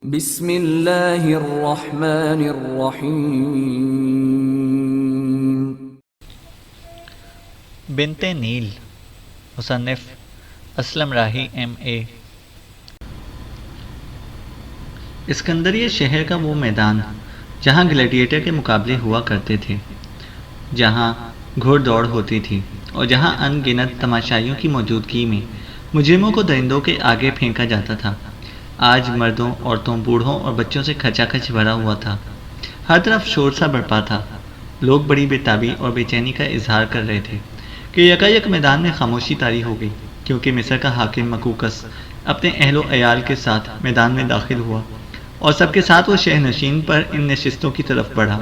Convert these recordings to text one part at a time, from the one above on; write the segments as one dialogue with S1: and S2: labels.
S1: بسم اللہ الرحمن الرحیم۔
S2: بنت نیل، مصنف اسلم راہی M.A۔ اسکندریہ شہر کا وہ میدان جہاں گلیڈیٹر کے مقابلے ہوا کرتے تھے، جہاں گھوڑ دوڑ ہوتی تھی اور جہاں ان گنت تماشائیوں کی موجودگی میں مجرموں کو درندوں کے آگے پھینکا جاتا تھا، آج مردوں، عورتوں، بوڑھوں اور بچوں سے کھچا کھچ بھرا ہوا تھا۔ ہر طرف شور سا برپا تھا۔ لوگ بڑی بےتابی اور بے چینی کا اظہار کر رہے تھے کہ یکایک میدان میں خاموشی طاری ہو گئی، کیونکہ مصر کا حاکم مکوکس اپنے اہل و عیال کے ساتھ میدان میں داخل ہوا اور سب کے ساتھ وہ شہ نشین پر ان نشستوں کی طرف بڑھا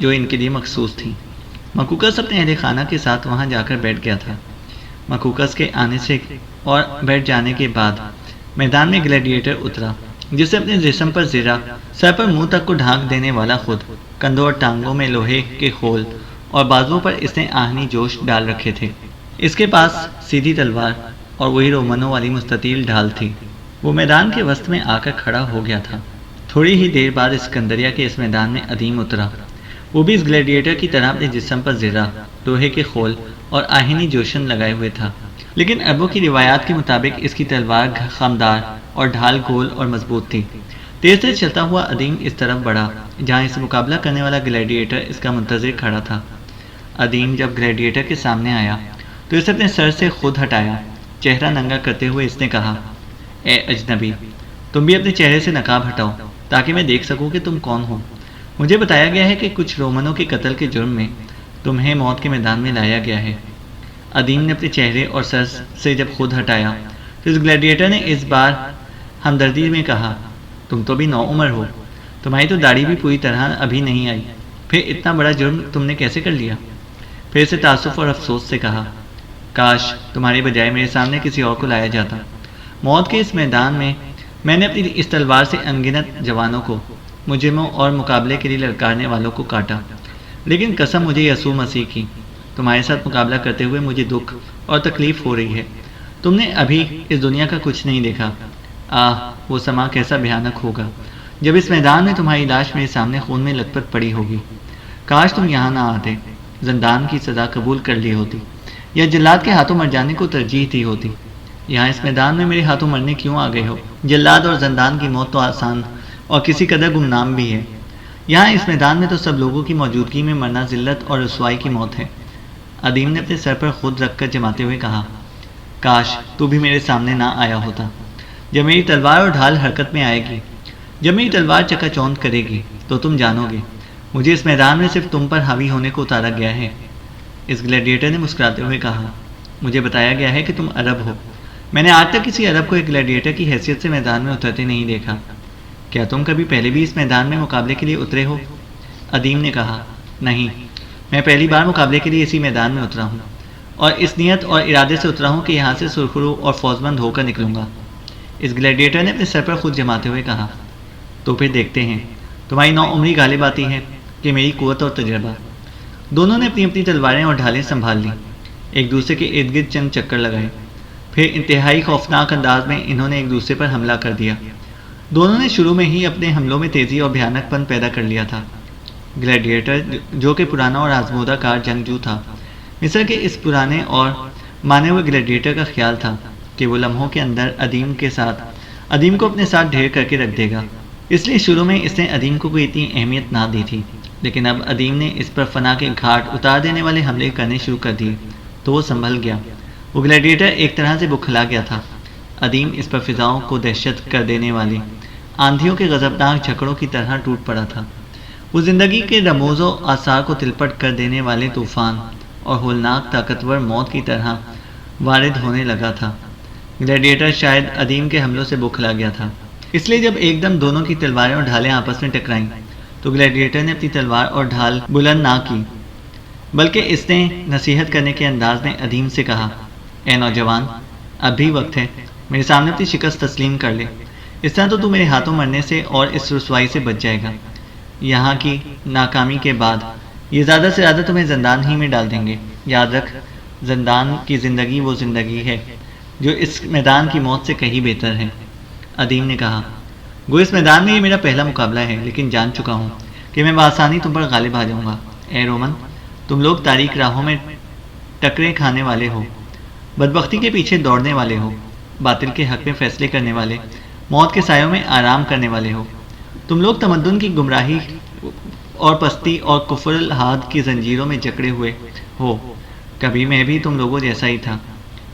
S2: جو ان کے لیے مخصوص تھیں۔ مکوکس اپنے اہل خانہ کے ساتھ وہاں جا کر بیٹھ گیا تھا۔ مکوکس کے آنے سے اور بیٹھ جانے کے بعد میدان میں گلیڈیٹر اترا، جسے اپنے جسم پر زرہ، سر پر منہ تک کو ڈھانک دینے والا خود، کندھوں اور ٹانگوں میں لوہے کے خول اور بازوؤں پر اس نے آہنی جوش ڈال رکھے تھے۔ اس کے پاس سیدھی تلوار اور وہی رومنوں والی مستطیل ڈھال تھی۔ وہ میدان کے وسط میں آ کر کھڑا ہو گیا تھا۔ تھوڑی ہی دیر بعد اسکندریہ کے اس میدان میں ادیم اترا۔ وہ بھی اس گلیڈیٹر کی طرح اپنے جسم پر زرہ، لوہے کے خول اور آہنی جوشن لگائے ہوئے تھا، لیکن عربوں کی روایات کے مطابق اس کی تلوار خامدار اور ڈھال گول اور مضبوط تھی۔ تیز تیز چلتا ہوا ادیم اس طرف بڑھا جہاں اس سے مقابلہ کرنے والا گلیڈیٹر اس کا منتظر کھڑا تھا۔ ادیم جب گلیڈیٹر کے سامنے آیا تو اسے اپنے سر سے خود ہٹایا، چہرہ ننگا کرتے ہوئے اس نے کہا، اے اجنبی، تم بھی اپنے چہرے سے نقاب ہٹاؤ تاکہ میں دیکھ سکوں کہ تم کون ہو۔ مجھے بتایا گیا ہے کہ کچھ رومنوں کے قتل کے جرم میں تمہیں موت کے میدان میں لایا گیا ہے۔ ادیم نے اپنے چہرے اور سر سے جب خود ہٹایا تو اس گلیڈیٹر نے اس بار ہمدردی میں کہا، تم تو بھی نوعمر ہو، تمہاری تو داڑھی بھی پوری طرح ابھی نہیں آئی، پھر اتنا بڑا جرم تم نے کیسے کر لیا؟ پھر اسے تعصب اور افسوس سے کہا، کاش تمہارے بجائے میرے سامنے کسی اور کو لایا جاتا۔ موت کے اس میدان میں نے اپنی اس تلوار سے انگنت جوانوں کو، مجرموں اور مقابلے کے لیے للکارنے والوں کو کاٹا، لیکن قسم مجھے یسوع مسیح کی، تمہارے ساتھ مقابلہ کرتے ہوئے مجھے دکھ اور تکلیف ہو رہی ہے۔ تم نے ابھی اس دنیا کا کچھ نہیں دیکھا۔ وہ سما کیسا بھیانک ہوگا جب اس میدان میں تمہاری لاش میرے سامنے خون میں لت پت پڑی ہوگی۔ کاش تم یہاں نہ آتے، زندان کی سزا قبول کر لی ہوتی یا جلاد کے ہاتھوں مر جانے کو ترجیح دی ہوتی۔ یہاں اس میدان میں میرے ہاتھوں مرنے کیوں آ گئے ہو؟ جلاد اور زندان کی موت تو آسان اور کسی قدر گمنام بھی ہے۔ یہاں اس میدان میں تو سب لوگوں کی موجودگی میں مرنا ذلت اور رسوائی کی موت ہے۔ ادیم نے اپنے سر پر خود رکھ کر جماتے ہوئے کہا، کاش تو بھی میرے سامنے نہ آیا ہوتا۔ جب میری تلوار اور ڈھال حرکت میں آئے گی، جب میری تلوار چکا چوند کرے گی تو تم جانو گے مجھے اس میدان میں صرف تم پر حاوی ہونے کو اتارا گیا ہے۔ اس گلیڈیٹر نے مسکراتے ہوئے کہا، مجھے بتایا گیا ہے کہ تم عرب ہو۔ میں نے آج تک کسی عرب کو ایک گلیڈیٹر کی حیثیت سے میدان میں اترتے نہیں دیکھا۔ کیا تم کبھی پہلے بھی اس میدان میں مقابلے کے لیے اترے ہو؟ ادیم نے کہا، نہیں، میں پہلی بار مقابلے کے لیے اسی میدان میں اترا ہوں، اور اس نیت اور ارادے سے اترا ہوں کہ یہاں سے سرخرو اور فوزمند ہو کر نکلوں گا۔ اس گلیڈیٹر نے اپنے سر پر خود جماتے ہوئے کہا، تو پھر دیکھتے ہیں تمہاری نوعمری غالب آتی ہے کہ میری قوت اور تجربہ۔ دونوں نے اپنی اپنی تلواریں اور ڈھالیں سنبھال لیں، ایک دوسرے کے ارد گرد چند چکر لگائے، پھر انتہائی خوفناک انداز میں انہوں نے ایک دوسرے پر حملہ کر دیا۔ دونوں نے شروع میں ہی اپنے حملوں میں تیزی اور بھیانک پن پیدا کر لیا تھا۔ گلیڈیٹر جو کہ پرانا اور آزمودہ کار جنگجو تھا، مصر کے اس پرانے اور مانے ہوئے گلیڈیٹر کا خیال تھا کہ وہ لمحوں کے اندر ادیم کو اپنے ساتھ ڈھیر کر کے رکھ دے گا، اس لیے شروع میں اس نے ادیم کو کوئی اتنی اہمیت نہ دی تھی، لیکن اب ادیم نے اس پر فنا کے گھاٹ اتار دینے والے حملے کرنے شروع کر دیے تو وہ سنبھل گیا۔ وہ گلیڈیٹر ایک طرح سے بکھلا گیا تھا۔ ادیم اس پر فضاؤں کو دہشت کر دینے والی آندھیوں کے غضبناک جھکڑوں کی طرح ٹوٹ پڑا تھا۔ وہ زندگی کے رموز و آثار کو تلپٹ کر دینے والے طوفان اور ہولناک طاقتور موت کی طرح وارد ہونے لگا تھا۔ گلیڈیٹر شاید ادیم کے حملوں سے بوکھلا گیا تھا، اس لیے جب ایک دم دونوں کی تلواریں اور ڈھالیں آپس میں ٹکرائیں تو گلیڈیٹر نے اپنی تلوار اور ڈھال بلند نہ کی، بلکہ اس نے نصیحت کرنے کے انداز میں ادیم سے کہا، اے نوجوان، اب بھی وقت ہے، میرے سامنے اپنی شکست تسلیم کر لے، اس طرح تو میرے ہاتھوں مرنے سے اور اس رسوائی سے بچ جائے گا۔ یہاں کی ناکامی کے بعد یہ زیادہ سے زیادہ تمہیں زندان ہی میں ڈال دیں گے۔ یاد رکھ، زندان کی زندگی وہ زندگی ہے جو اس میدان کی موت سے کہیں بہتر ہے۔ ادیم نے کہا، گو اس میدان میں یہ میرا پہلا مقابلہ ہے، لیکن جان چکا ہوں کہ میں بآسانی تم پر غالب آ جاؤں گا۔ اے رومن، تم لوگ تاریک راہوں میں ٹکرے کھانے والے ہو، بدبختی کے پیچھے دوڑنے والے ہو، باطل کے حق میں فیصلے کرنے والے، موت کے سایوں میں آرام کرنے والے ہو۔ تم لوگ تمدن کی گمراہی اور پستی اور کفر الحاد کی زنجیروں میں جکڑے ہوئے ہو۔ کبھی میں بھی تم لوگوں جیسا ہی تھا،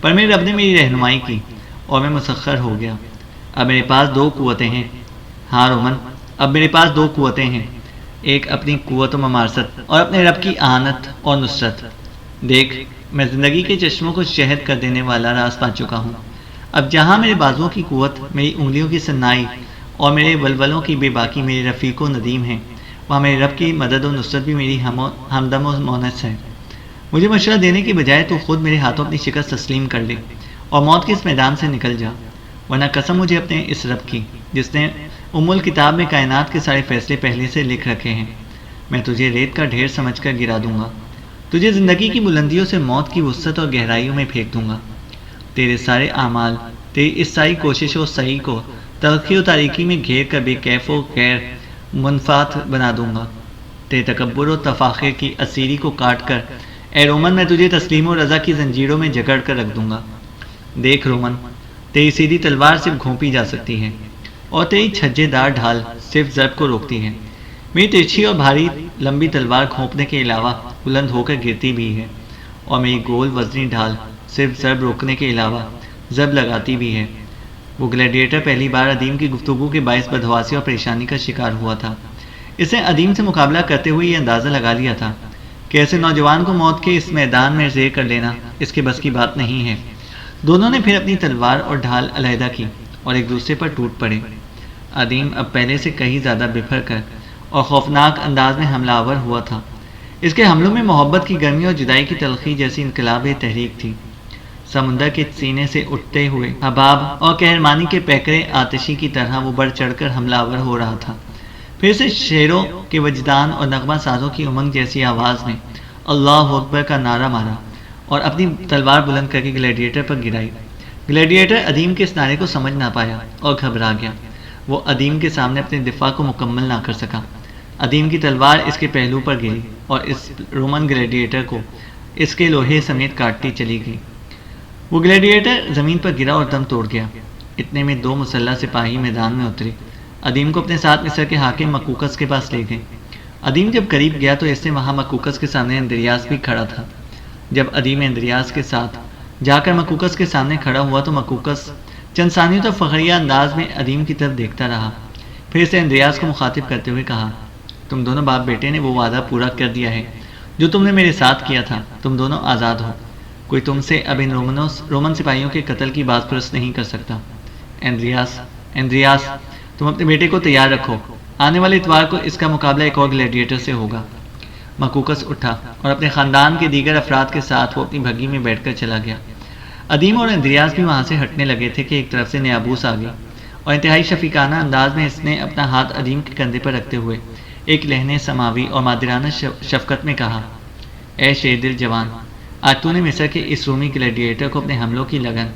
S2: پر میرے رب نے میری رہنمائی کی اور میں مسخر ہو گیا۔ اب میرے پاس دو قوتیں ہیں، ہاں رومن، اب میرے پاس دو قوتیں ہیں، ایک اپنی قوت و ممارست اور اپنے رب کی اعانت اور نصرت۔ دیکھ، میں زندگی کے چشموں کو شہد کر دینے والا راز پا چکا ہوں۔ اب جہاں میرے بازوؤں کی قوت، میری انگلیوں کی سنائی اور میرے ولولوں کی بے باکی میرے رفیق و ندیم ہیں، وہاں میرے رب کی مدد و نصرت بھی میری ہمدم و مونس ہے۔ مجھے مشورہ دینے کی بجائے تو خود میرے ہاتھوں اپنی شکست تسلیم کر لے اور موت کے اس میدان سے نکل جا، ورنہ قسم مجھے اپنے اس رب کی جس نے الکتاب میں کائنات کے سارے فیصلے پہلے سے لکھ رکھے ہیں، میں تجھے ریت کا ڈھیر سمجھ کر گرا دوں گا، تجھے زندگی کی بلندیوں سے موت کی وسعت اور گہرائیوں میں پھینک دوں گا، تیرے سارے اعمال، تیری اس ساری کوشش و سعی کو تلخی و تاریکی میں گھیر کر بے کیف و غیر منفعت بنا دوں گا، تیرے تکبر و تفاخر کی اسیری کو کاٹ کر اے رومن میں تجھے تسلیم و رضا کی زنجیروں میں جکڑ کر رکھ دوں گا۔ دیکھ رومن، تیری سیدھی تلوار صرف گھونپی جا سکتی ہے اور تیری چھجے دار ڈھال صرف ضرب کو روکتی ہے، میری ترچھی اور بھاری لمبی تلوار گھونپنے کے علاوہ بلند ہو کر گرتی بھی ہے، اور میری گول وزنی ڈھال صرف ضرب روکنے کے علاوہ ضرب لگاتی بھی ہے۔ وہ گلیڈیٹر پہلی بار ادیم کی گفتگو کے باعث بدحواسی اور پریشانی کا شکار ہوا تھا۔ اس نے ادیم سے مقابلہ کرتے ہوئے یہ اندازہ لگا لیا تھا کہ ایسے نوجوان کو موت کے اس میدان میں زیر کر لینا اس کے بس کی بات نہیں ہے۔ دونوں نے پھر اپنی تلوار اور ڈھال علیحدہ کی اور ایک دوسرے پر ٹوٹ پڑے۔ ادیم اب پہلے سے کہیں زیادہ بکھر کر اور خوفناک انداز میں حملہ آور ہوا تھا۔ اس کے حملوں میں محبت کی گرمی اور جدائی کی تلخی جیسی انقلاب تحریک تھی۔ سمندر کے سینے سے اٹھتے ہوئے حباب اور کہرمانی کے پیکرے آتشی کی طرح وہ بڑھ چڑھ کر حملہ آور ہو رہا تھا۔ پھر سے شیروں کے وجدان اور نغمہ سازوں کی امنگ جیسی آواز نے اللہ اکبر کا نعرہ مارا اور اپنی تلوار بلند کر کے گلیڈیٹر پر گرائی۔ گلیڈیٹر ادیم کے اس نعرے کو سمجھ نہ پایا اور گھبرا گیا۔ وہ ادیم کے سامنے اپنے دفاع کو مکمل نہ کر سکا۔ ادیم کی تلوار اس کے پہلو پر گری اور اس رومن گلیڈیٹر کو اس کے لوہے سمیت کاٹتی چلی گئی۔ وہ گلیڈیٹر زمین پر گرا اور دم توڑ گیا۔ اتنے میں دو مسلح سپاہی میدان میں اترے، ادیم کو اپنے ساتھ مصر کے حاکم مکوکس کے پاس لے گئے۔ ادیم جب قریب گیا تو اس نے وہاں مکوکس کے سامنے اندریاس بھی کھڑا تھا۔ جب ادیم اندریاس کے ساتھ جا کر مکوکس کے سامنے کھڑا ہوا تو مکوکس چند ثانیوں تک فخریہ انداز میں ادیم کی طرف دیکھتا رہا، پھر اسے اندریاس کو مخاطب کرتے ہوئے کہا، تم دونوں باپ بیٹے نے وہ وعدہ پورا کر دیا ہے جو تم نے میرے ساتھ کیا تھا، تم دونوں آزاد ہو، کوئی تم سے اب ان رومن سپاہیوں کے قتل کی باز پرست نہیں کر سکتا۔ اندریاس، تم اپنے بیٹے کو تیار رکھو، آنے والے اتوار کو اس کا مقابلہ ایک اور گلیڈیٹر سے ہوگا۔ مکوکس اٹھا اور اپنے خاندان کے دیگر افراد کے ساتھ وہ اپنی بھگی میں بیٹھ کر چلا گیا۔ ادیم اور اندریاس بھی وہاں سے ہٹنے لگے تھے کہ ایک طرف سے نیابوس آ گئی اور انتہائی شفیقانہ انداز میں اس نے اپنا ہاتھ ادیم کے کندھے پر رکھتے ہوئے ایک لہنے سماوی اور مادرانہ شفقت میں کہا، اے شیر دل جوان، آج تو نے مصر کے اس رومی گلیڈیٹر کو اپنے حملوں کی لگن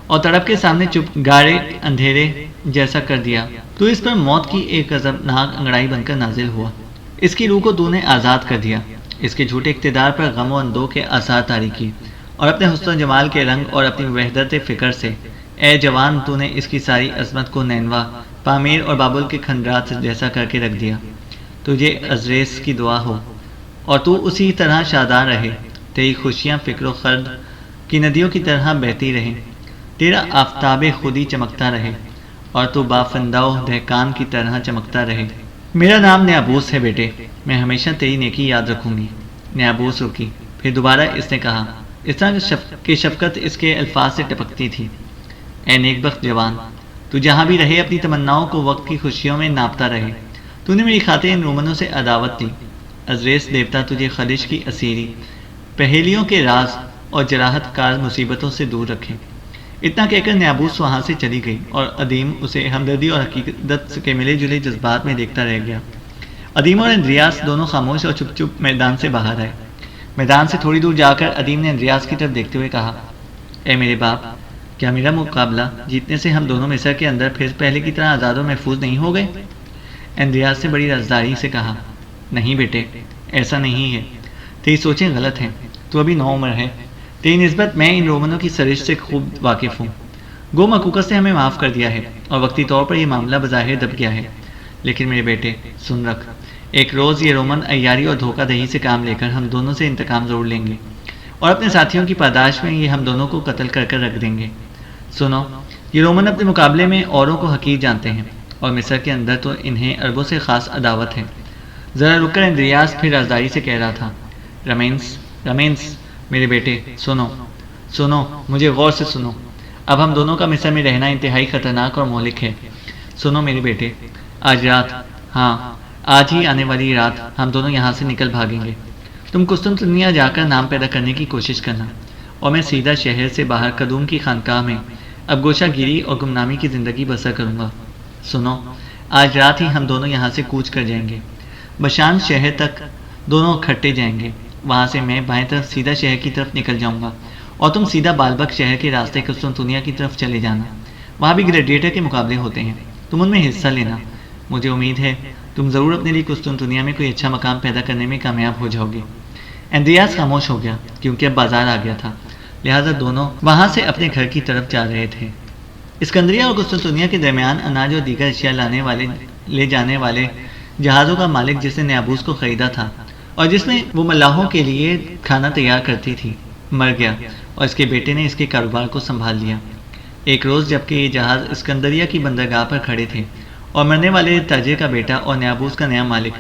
S2: اور تڑپ کے سامنے چپ گاڑے اندھیرے جیسا کر دیا۔ تو اس پر موت کی ایک غضبناک انگڑائی بن کر نازل ہوا، اس کی روح کو تو نے آزاد کر دیا، اس کے جھوٹے اقتدار پر غم و اندوہ کے آثار طاری کی اور اپنے حسن و جمال کے رنگ اور اپنی وحدت فکر سے اے جوان تو نے اس کی ساری عظمت کو نینوا، پامیر اور بابل کے کھنڈرات جیسا کر کے رکھ دیا۔ تجھے عزریس کی دعا ہو اور تو اسی طرح شادان رہے، تیری خوشیاں فکر و خرد کی ندیوں کی طرح بہتی رہیں، تیرا آفتاب خودی چمکتا رہے اور تو بافندہ و دہقان کی طرح چمکتا رہے۔ میرا نام نیابوس ہے بیٹے، میں ہمیشہ تیری نیکی یاد رکھوں گی۔ نیابوس رکی، پھر دوبارہ اس نے کہا، اس طرح کہ شفقت اس کے الفاظ سے ٹپکتی تھی، اے نیک بخت جوان، تو جہاں بھی رہے اپنی تمناؤں کو وقت کی خوشیوں میں ناپتا رہے۔ تو نے میری خاطر ان رومنوں سے عداوت دی، عزریس دیوتا تجھے خلش کی اسیری، پہیلیوں کے راز اور جراحت کار مصیبتوں سے دور رکھے۔ اتنا کہہ کر نیابوس وہاں سے چلی گئی اور ادیم اسے ہمدردی اور حقیقت کے ملے جلے جذبات میں دیکھتا رہ گیا۔ ادیم اور اندریاس دونوں خاموش اور چپ چپ میدان سے باہر آئے۔ میدان سے تھوڑی دور جا کر ادیم نے اندریاس کی طرف دیکھتے ہوئے کہا، اے میرے باپ، کیا میرا مقابلہ جیتنے سے ہم دونوں مصر کے اندر پھر پہلے کی طرح آزاد و محفوظ نہیں ہو گئے؟ اندریاس نے بڑی رازداری سے کہا، نہیں بیٹے، ایسا نہیں ہے، تیری سوچیں غلط ہیں، تو ابھی نوعمر ہے، تیری نسبت میں ان رومنوں کی سرشت سے خوب واقف ہوں۔ گو مکوکس نے ہمیں معاف کر دیا ہے اور وقتی طور پر یہ معاملہ بظاہر دب گیا ہے، لیکن میرے بیٹے سن رکھ، ایک روز یہ رومن عیاری اور دھوکہ دہی سے کام لے کر ہم دونوں سے انتقام ضرور لیں گے اور اپنے ساتھیوں کی پاداش میں یہ ہم دونوں کو قتل کر کر رکھ دیں گے۔ سنو، یہ رومن اپنے مقابلے میں اوروں کو حقیر جانتے ہیں اور مصر کے اندر تو انہیں عربوں سے خاص عداوت ہے۔ ذرا رک کر اندریاس پھر رازداری سے کہہ رہا تھا، رمینس میرے بیٹے سنو، مجھے غور سے سنو، اب ہم دونوں کا مصر میں رہنا انتہائی خطرناک اور مہلک ہے۔ سنو میرے بیٹے، آج رات، ہاں آج ہی آنے والی رات ہم دونوں یہاں سے نکل بھاگیں گے۔ تم قسطنطنیہ جا کر نام پیدا کرنے کی کوشش کرنا اور میں سیدھا شہر سے باہر قدوم کی خانقاہ میں اب گوشہ گیری اور گمنامی کی زندگی بسر کروں گا۔ سنو، آج رات ہی ہم دونوں یہاں سے کوچ کر جائیں گے، بشان شہر تک دونوں اکٹھے جائیں گے، وہاں سے میں بائیں طرف سیدھا شہر کی طرف نکل جاؤں گا اور تم سیدھا بالبک شہر کے راستے قسطنطنیہ کی طرف چلے جانا۔ وہاں بھی گلیڈیٹر کے مقابلے ہوتے ہیں، تم ان میں حصہ لینا۔ مجھے امید ہے تم ضرور اپنے لیے قسطنطنیہ میں کوئی اچھا مقام پیدا کرنے میں کامیاب ہو جاؤ گے۔ اندریاس خاموش ہو گیا کیونکہ اب بازار آ گیا تھا، لہٰذا دونوں وہاں سے اپنے گھر کی طرف جا رہے تھے۔ اسکندریہ اور قسطنطنیہ کے درمیان اناج اور دیگر اشیاء لے جانے والے جہازوں کا مالک جس نے نیابوس کو خریدا تھا اور جس نے وہ ملاحوں کے لیے کھانا تیار کرتی تھی، مر گیا اور اس کے بیٹے نے اس کے کاروبار کو سنبھال لیا۔ ایک روز جبکہ یہ جہاز اسکندریہ کی بندرگاہ پر کھڑے تھے اور مرنے والے تاجر کا بیٹا اور نیابوس کا نیا مالک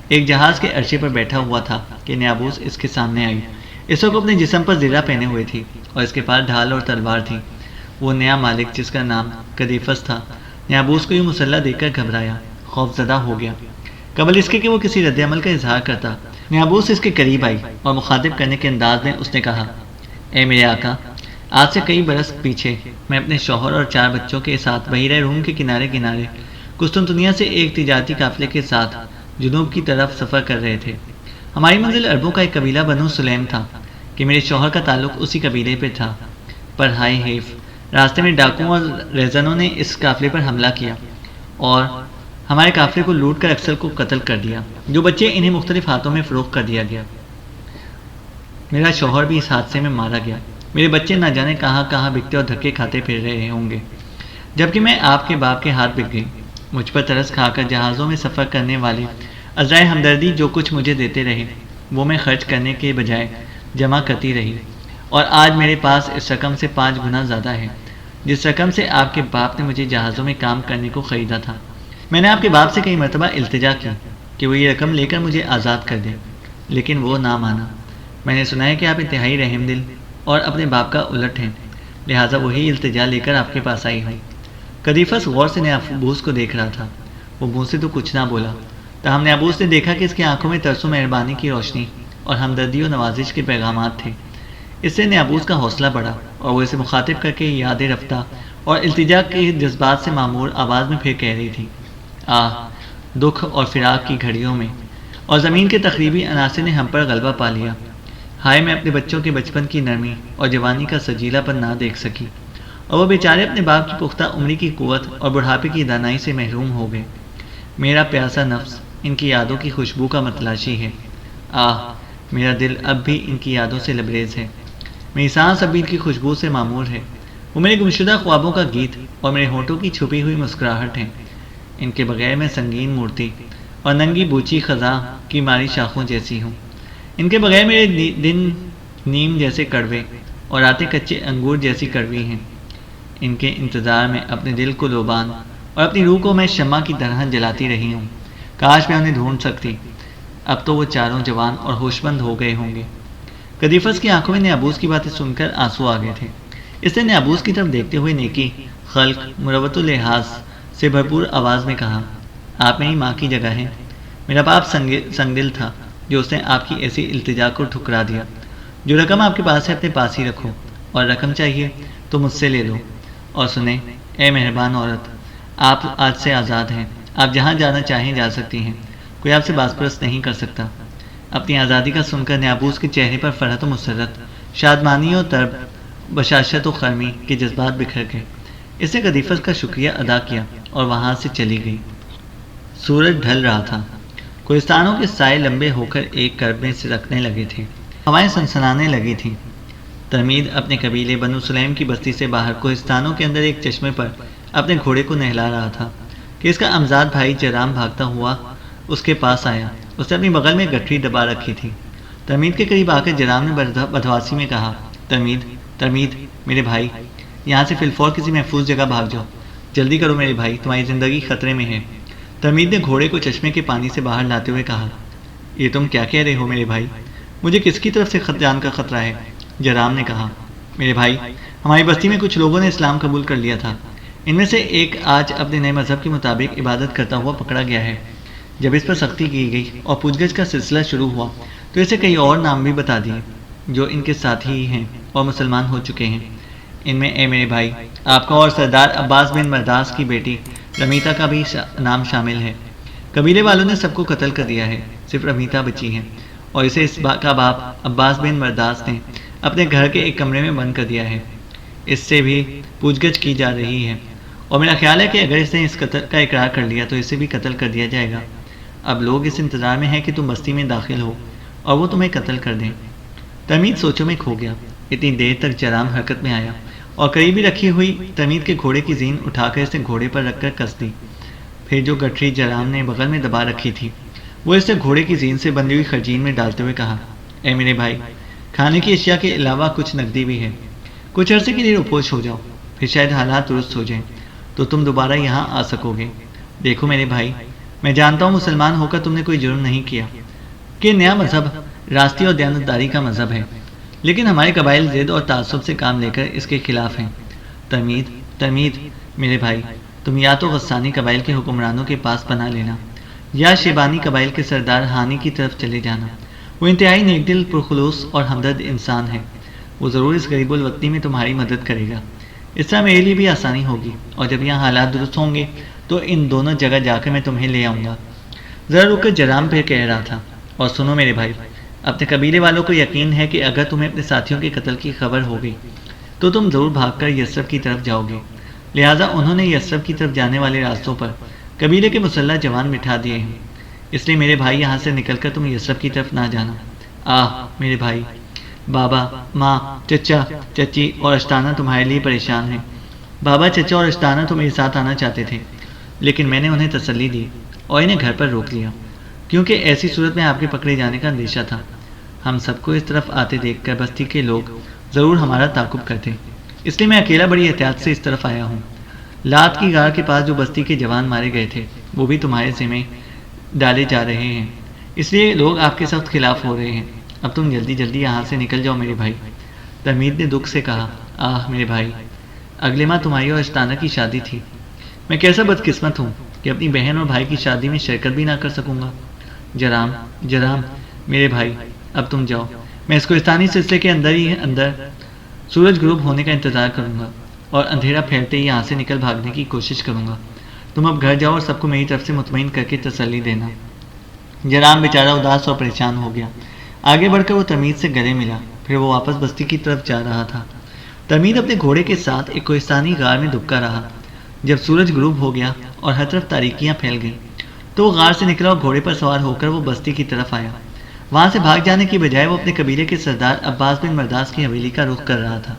S2: ایک جہاز کے عرصے پر بیٹھا ہوا تھا کہ نیابوس اس کے سامنے آئی۔ اس وقت اپنے جسم پر زرہ پہنے ہوئے تھی اور اس کے پاس ڈھال اور تلوار تھی۔ وہ نیا مالک جس کا نام قدیفس تھا، نیابوس کو یہ مسلح دیکھ کر گھبرایا، خوف زدہ ہو گیا۔ قبل اس کے کہ وہ کسی رد عمل کا اظہار کرتا، نیابوس اس کے قریب آئی اور مخاطب کرنے کے انداز میں اس نے کہا، اے میرے آقا، آج سے کئی برس پیچھے میں اپنے شوہر اور 4 بچوں کے ساتھ بحیرہ روم کے کنارے قسطنطنیہ سے ایک تجارتی قافلے کے ساتھ جنوب کی طرف سفر کر رہے تھے۔ ہماری منزل عربوں کا ایک قبیلہ بنو سلیم تھا کہ میرے شوہر کا تعلق اسی قبیلے پہ تھا، پر ہائے حیف، راستے میں ڈاکوؤں اور ریزنوں نے اس قافلے پر حملہ کیا اور ہمارے قافلے کو لوٹ کر اکثر کو قتل کر دیا۔ جو بچے انہیں مختلف ہاتھوں میں فروخت کر دیا گیا۔ میرا شوہر بھی اس حادثے میں مارا گیا۔ میرے بچے نہ جانے کہاں کہاں بکتے اور دھکے کھاتے پھر رہے ہوں گے، جبکہ میں آپ کے باپ کے ہاتھ بک گئی۔ مجھ پر ترس کھا کر جہازوں میں سفر کرنے والے عذرائے ہمدردی جو کچھ مجھے دیتے رہے وہ میں خرچ کرنے کے بجائے جمع کرتی رہی، اور آج میرے پاس اس رقم سے 5 گنا زیادہ ہے جس رقم سے آپ کے باپ نے مجھے جہازوں میں کام کرنے کو خریدا تھا۔ میں نے آپ کے باپ سے کئی مرتبہ التجا کی کہ وہ یہ رقم لے کر مجھے آزاد کر دیں، لیکن وہ نہ مانا۔ میں نے سنا ہے کہ آپ انتہائی رحم دل اور اپنے باپ کا الٹ ہیں، لہٰذا وہی التجا لے کر آپ کے پاس آئی ہوں۔ قدیفس غور سے نیابوس کو دیکھ رہا تھا، وہ منہ سے تو کچھ نہ بولا، تاہم نیابوس نے دیکھا کہ اس کی آنکھوں میں ترس و مہربانی کی روشنی اور ہمدردی و نوازش کے پیغامات تھے۔ اس سے نیابوس کا حوصلہ بڑھا اور وہ اسے مخاطب کر کے یاد رفتہ اور التجا کے جذبات سے معمور آواز میں پھر کہہ رہی تھی، دکھ اور فراق کی گھڑیوں میں اور زمین کے تخریبی عناصر نے ہم پر غلبہ پا لیا۔ ہائے، میں اپنے بچوں کے بچپن کی نرمی اور جوانی کا سجیلا پر نہ دیکھ سکی، اور وہ بیچارے اپنے باپ کی پختہ عمری کی قوت اور بڑھاپے کی دانائی سے محروم ہو گئے۔ میرا پیاسا نفس ان کی یادوں کی خوشبو کا متلاشی ہے۔ میرا دل اب بھی ان کی یادوں سے لبریز ہے، میری سانس اب بھی ان کی خوشبو سے معمور ہے۔ وہ میرے گمشدہ خوابوں کا گیت اور میرے ہونٹوں کی چھپی ہوئی مسکراہٹ ہیں۔ ان کے بغیر میں سنگین مورتی اور ننگی بوچی خزاں کی ماری شاخوں جیسی ہوں۔ ان کے بغیر میرے دن نیم جیسے کڑوے اور راتیں کچے انگور جیسی کڑوی ہیں۔ ان کے انتظار میں اپنے دل کو لوبان اور اپنی روح کو میں شمع کی طرح جلاتی رہی ہوں۔ کاش میں انہیں ڈھونڈ سکتی، اب تو وہ چاروں جوان اور ہوشمند ہو گئے ہوں گے۔ قدیفس کی آنکھوں میں نیابوس کی باتیں سن کر آنسو آ گئے تھے۔ اس نے نیابوس کی طرف دیکھتے ہوئے نیکی، خلق، مروت اللحاظ سے بھرپور آواز میں کہا، آپ میری ماں کی جگہ ہیں۔ میرا باپ سنگ دل تھا جو اس نے آپ کی ایسی التجا کو ٹھکرا دیا۔ جو رقم آپ کے پاس ہے اپنے پاس ہی رکھو، اور رقم چاہیے تو مجھ سے لے لو۔ اور سنیں، اے مہربان عورت، آپ آج سے آزاد ہیں، آپ جہاں جانا چاہیں جا سکتی ہیں، کوئی آپ سے باز پرست نہیں کر سکتا۔ اپنی آزادی کا سن کر نیابوس کے چہرے پر فرحت و مسرت، شادمانی و طرب بشاشت و خرمی کے جذبات بکھر گئے۔ اس نے قدیفت کا شکریہ ادا کیا اور وہاں سے چلی گئی۔ سورج ڈھل رہا تھا۔ کوہستانوں کے سائے لمبے ہو کر ایک کرب میں سے رکھنے لگے تھے۔ ہوائیں سنسنانے لگی تھیں۔ ترمید اپنے قبیلے بنو سلیم کی بستی سے باہر کوہستانوں کے اندر ایک چشمے پر اپنے گھوڑے کو نہلا رہا تھا کہ اس کا امزاد بھائی جرام بھاگتا ہوا اس کے پاس آیا۔ اس نے اپنی بغل میں گٹھری دبا رکھی تھی۔ ترمید کے قریب آ کر جرام نے بدواسی میں کہا، ترمید میرے بھائی، یہاں سے فی الفور کسی محفوظ جگہ بھاگ جاؤ، جلدی کرو میرے بھائی، تمہاری زندگی خطرے میں ہے۔ ترمید نے گھوڑے کو چشمے کے پانی سے باہر لاتے ہوئے کہا، یہ تم کیا کہہ رہے ہو میرے بھائی؟ مجھے کس کی طرف سے جان کا خطرہ ہے؟ جرام نے کہا، میرے بھائی، ہماری بستی میں کچھ لوگوں نے اسلام قبول کر لیا تھا۔ ان میں سے ایک آج اپنے نئے مذہب کے مطابق عبادت کرتا ہوا پکڑا گیا ہے۔ جب اس پر سختی کی گئی اور پوچھ گچھ کا سلسلہ شروع ہوا تو اسے کئی اور نام بھی بتا دیے جو ان کے ساتھی ہی ہیں اور مسلمان ہو چکے ہیں۔ ان میں اے میرے بھائی، آپ کا اور سردار عباس بن مرداس کی بیٹی رمیتا کا بھی نام شامل ہے۔ قبیلے والوں نے سب کو قتل کر دیا ہے، صرف رمیتا بچی ہے، اور اسے اس کا باپ عباس بن مرداس نے اپنے گھر کے ایک کمرے میں بند کر دیا ہے۔ اس سے بھی پوچھ گچھ کی جا رہی ہے، اور میرا خیال ہے کہ اگر اس نے اس قتل کا اقرار کر لیا تو اسے بھی قتل کر دیا جائے گا۔ اب لوگ اس انتظار میں ہیں کہ تم بستی میں داخل ہو اور وہ تمہیں قتل کر دیں۔ ترمید سوچوں میں کھو گیا۔ اتنی دیر تک جرام حرکت میں آیا اور قریبی رکھی ہوئی ترمید کے گھوڑے کی زین اٹھا کر اسے گھوڑے پر رکھ کر کس دی۔ پھر جو گٹھری جرام نے بغل میں دبا رکھی تھی وہ اسے گھوڑے کی زین سے بندھی ہوئی خرجین میں ڈالتے ہوئے کہا، اے میرے بھائی، کھانے کی اشیاء کے علاوہ کچھ نقدی بھی ہے، کچھ عرصے کے لیے روپوش ہو جاؤ، پھر شاید حالات درست ہو جائیں تو تم دوبارہ یہاں آ سکو گے۔ دیکھو میرے بھائی، میں جانتا ہوں مسلمان ہو کر تم نے کوئی جرم نہیں کیا، کہ نیا مذہب راستی اور دیانتداری کا مذہب ہے، لیکن ہمارے قبائل ضد اور تعصب سے کام لے کر اس کے خلاف ہیں۔ ترمید میرے بھائی، تم یا تو غسانی قبائل کے حکمرانوں کے پاس پناہ لینا یا شیبانی قبائل کے سردار ہانی کی طرف چلے جانا۔ وہ انتہائی نیک دل، پرخلوص اور ہمدرد انسان ہے، وہ ضرور اس غریب الوطنی میں تمہاری مدد کرے گا۔ اس طرح میرے لیے بھی آسانی ہوگی، اور جب یہاں حالات درست ہوں گے تو ان دونوں جگہ جا کر میں تمہیں لے آؤں گا۔ ذرا رک کر جرام پھر کہہ رہا تھا، اور سنو میرے بھائی، اپنے قبیلے والوں کو یقین ہے کہ اگر تمہیں اپنے ساتھیوں کے قتل کی خبر ہو گئی تو تم ضرور بھاگ کر یثرب کی طرف جاؤ گے، لہٰذا انہوں نے یثرب کی طرف جانے والے راستوں پر قبیلے کے مسلح جوان بٹھا دیے ہیں۔ اس لیے میرے بھائی، یہاں سے نکل کر تم یثرب کی طرف نہ جانا۔ میرے بھائی، بابا، ماں، چچا، چچی اور اشتانہ تمہارے لیے پریشان ہیں۔ بابا، چچا اور اشتانہ تو میرے ساتھ آنا چاہتے تھے، لیکن میں نے انہیں تسلی دی اور انہیں گھر پر روک لیا، کیونکہ ایسی صورت میں آپ کے پکڑے جانے کا اندیشہ تھا۔ ہم سب کو اس طرف آتے دیکھ کر بستی کے لوگ ضرور ہمارا تعاقب کرتے، اس لیے میں اکیلا بڑی احتیاط سے اس طرف آیا ہوں۔ لات کی غار کے پاس جو بستی کے جوان مارے گئے تھے وہ بھی تمہارے ذمہ ڈالے جا رہے ہیں، اس لیے لوگ آپ کے سخت خلاف ہو رہے ہیں۔ اب تم جلدی جلدی یہاں سے نکل جاؤ میرے بھائی۔ ترمید نے دکھ سے کہا، میرے بھائی، اگلے ماہ تمہاری اور اشتانہ کی شادی تھی، میں کیسا بدقسمت ہوں کہ اپنی بہن اور بھائی کی شادی میں شرکت بھی نہ کر سکوں گا۔ جرام میرے بھائی، اب تم جاؤ، میں اس کوہستانی سلسلے کے اندر سورج غروب ہونے کا انتظار کروں گا اور اندھیرا پھیلتے ہی یہاں سے نکل بھاگنے کی کوشش کروں گا۔ تم اب گھر جاؤ اور سب کو میری طرف سے مطمئن کر کے تسلی دینا۔ جرام بیچارہ اداس اور پریشان ہو گیا۔ آگے بڑھ کر وہ ترمید سے گلے ملا، پھر وہ واپس بستی کی طرف جا رہا تھا۔ ترمید اپنے گھوڑے کے ساتھ ایک کوہستانی غار میں دبکا رہا۔ جب سورج غروب ہو گیا اور ہر طرف تاریکیاں پھیل گئیں تو وہ غار سے نکلا اور گھوڑے پر سوار ہو کر وہ بستی کی طرف آیا۔ وہاں سے بھاگ جانے کی بجائے وہ اپنے قبیلے کے سردار عباس بن مرداس کی حویلی کا رخ کر رہا تھا۔